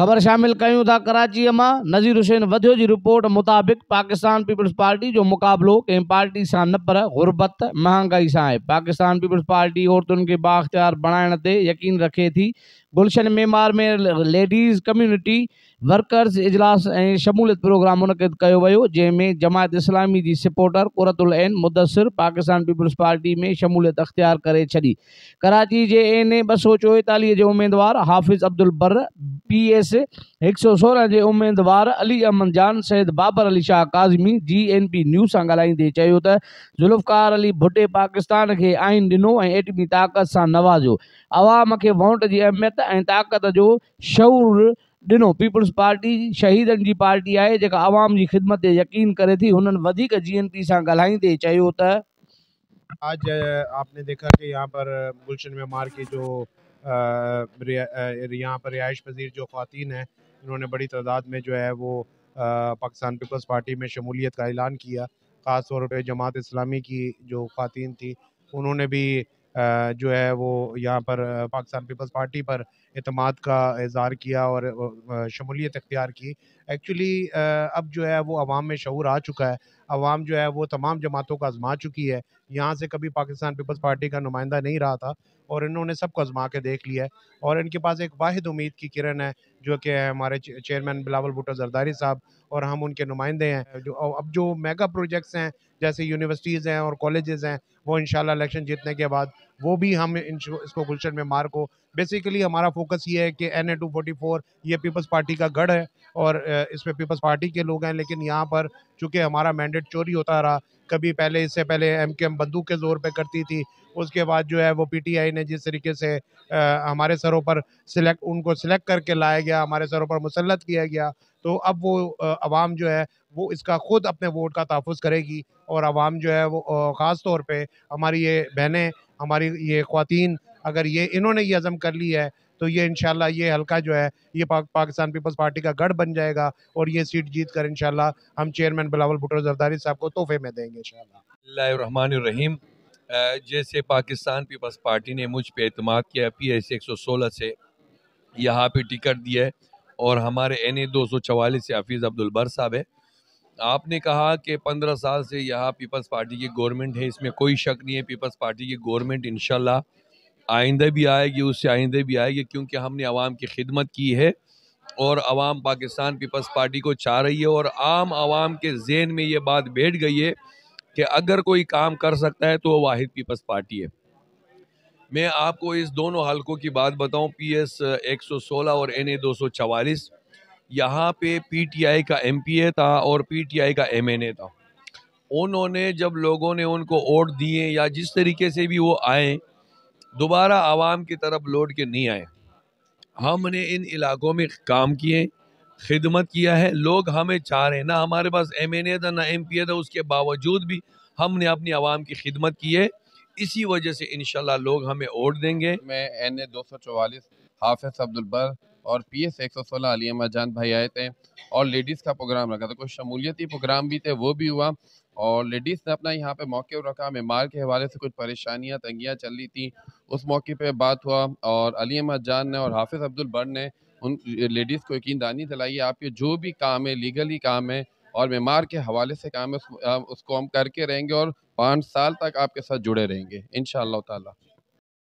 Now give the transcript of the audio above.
خبر شامل کیوں تھا کراچی میں نذیر حسین ودھیو جی رپورٹ مطابق پاکستان پیپلز پارٹی جو مقابلو کہیں پارٹی سے نہ پر غربت مہنگائی سے ہے. پاکستان پیپلز پارٹی عورتن کے بااختیار بنائن تے یقین رکھے تھی. گلشن معمار میں لیڈیز کمیونٹی ورکرز اجلاس شمولیت پروگرام منعقد کیو ویو جن میں جماعت اسلامی جی سپورٹر قرۃ العین مدثر پاکستان پیپلز پارٹی میں شمولیت اختیار کرے چھڑی. کراچی جے این 244 جو امیدوار حافظ عبد البر PS 116 جے امیدوار علی امن جان سید بابر علی شاہ کاظمی GNP نیوز سے ڳالهائيندي چيو ته ذوالفقار علي بھٹي پاڪستان کي آئين ڏنو ۽ ایٽمي طاقت سان نوازو. عوام کي ووٽ جي اهميت ۽ طاقت جو شعور ڏنو. پیپلز پارٽي شهيدن جي پارٽي آهي جيڪا عوام جي خدمت تي يقين کري ٿي. هنن وڌيڪ GNP سان ڳالهائيندي چيو ته آج آپ نے دیکھا کہ یہاں پر گلشن معمار کی جو یہاں پر رہائش پذیر جو خواتین ہیں انہوں نے بڑی تعداد میں جو ہے وہ پاکستان پیپلز پارٹی میں شمولیت کا اعلان کیا. خاص طور پہ جماعت اسلامی کی جو خواتین تھی انہوں نے بھی جو ہے وہ یہاں پر پاکستان پیپلز پارٹی پر اعتماد کا اظہار کیا اور شمولیت اختیار کی. ایکچولی اب جو ہے وہ عوام میں شعور آ چکا ہے. عوام جو ہے وہ تمام جماعتوں کو آزما چکی ہے. یہاں سے کبھی پاکستان پیپلز پارٹی کا نمائندہ نہیں رہا تھا اور انہوں نے سب کو آزما کے دیکھ لیا ہے اور ان کے پاس ایک واحد امید کی کرن ہے جو کہ ہمارے چیئرمین بلاول بھٹو زرداری صاحب اور ہم ان کے نمائندے ہیں. اب جو میگا پروجیکٹس ہیں جیسے یونیورسٹیز ہیں اور کالجز ہیں وہ انشاءاللہ الیکشن جیتنے کے بعد وہ بھی ہم اس کو گلشن معمار کو بیسیکلی ہمارا فوکس یہ ہے کہ NA 244 یہ پیپلز پارٹی کا گڑھ ہے اور اس پہ پیپلز پارٹی کے لوگ ہیں. لیکن یہاں پر چونکہ ہمارا مینڈیٹ چوری ہوتا رہا, کبھی پہلے اس سے پہلے MKM بندوق کے زور پہ کرتی تھی, اس کے بعد جو ہے وہ PTI نے جس طریقے سے ہمارے سروں پر ان کو سلیکٹ کر کے لایا گیا, ہمارے سروں پر مسلط کیا گیا, تو اب وہ عوام جو ہے وہ اس کا خود اپنے ووٹ کا تحفظ کرے گی اور عوام جو ہے وہ خاص طور پہ ہماری یہ بہنیں, ہماری یہ خواتین, اگر انہوں نے یہ عزم کر لی ہے تو یہ انشاءاللہ یہ حلقہ جو ہے یہ پاکستان پیپلز پارٹی کا گڑھ بن جائے گا اور یہ سیٹ جیت کر انشاءاللہ ہم چیئرمین بلاول بھٹو زرداری صاحب کو تحفے میں دیں گے انشاءاللہ. بسم اللہ الرحمن الرحیم. جیسے پاکستان پیپلز پارٹی نے مجھ پہ اعتماد کیا PS 116 سے یہاں پہ ٹکٹ دیا ہے اور ہمارے NA 244 سے حافظ عبد البر صاحب ہے. آپ نے کہا کہ 15 سال سے یہاں پیپلز پارٹی کی گورنمنٹ ہے, اس میں کوئی شک نہیں ہے. پیپلز پارٹی کی گورنمنٹ انشاءاللہ آئندہ بھی آئے گی, اس سے آئندہ بھی آئے گی, کیونکہ ہم نے عوام کی خدمت کی ہے اور عوام پاکستان پیپلز پارٹی کو چاہ رہی ہے اور عام عوام کے ذہن میں یہ بات بیٹھ گئی ہے کہ اگر کوئی کام کر سکتا ہے تو وہ واحد پیپلز پارٹی ہے. میں آپ کو اس دونوں حلقوں کی بات بتاؤں, PS 116 اور NA 244, یہاں پہ PTI کا MPA تھا اور PTI کا MNA تھا. انہوں نے جب لوگوں نے ان کو ووٹ دیے یا جس طریقے سے بھی وہ آئیں, دوبارہ عوام کی طرف لوٹ کے نہیں آئے. ہم نے ان علاقوں میں کام کیے, خدمت کیا ہے, لوگ ہمیں چاہ رہے ہیں. نہ ہمارے پاس MNA تھا نہ MPA تھا, اس کے باوجود بھی ہم نے اپنی عوام کی خدمت کی ہے. اسی وجہ سے انشاءاللہ لوگ ہمیں ووٹ دیں گے. میں NA 244 حافظ عبد البر اور PS 116 علی احمد جان بھائی آئے تھے اور لیڈیز کا پروگرام رکھا تھا. کچھ شمولیتی پروگرام بھی تھے, وہ بھی ہوا اور لیڈیز نے اپنا یہاں پہ موقع رکھا. معمار کے حوالے سے کچھ پریشانیاں تنگیاں چل رہی تھیں, اس موقع پہ بات ہوا اور علی احمد جان نے اور حافظ عبد البر نے ان لیڈیز کو یقین دانی دلائی آپ کے جو بھی کام ہے لیگلی کام ہے اور معمار کے حوالے سے کام ہے اس کو ہم کر کے رہیں گے اور 5 سال تک آپ کے ساتھ جڑے رہیں گے انشاءاللہ تعالی.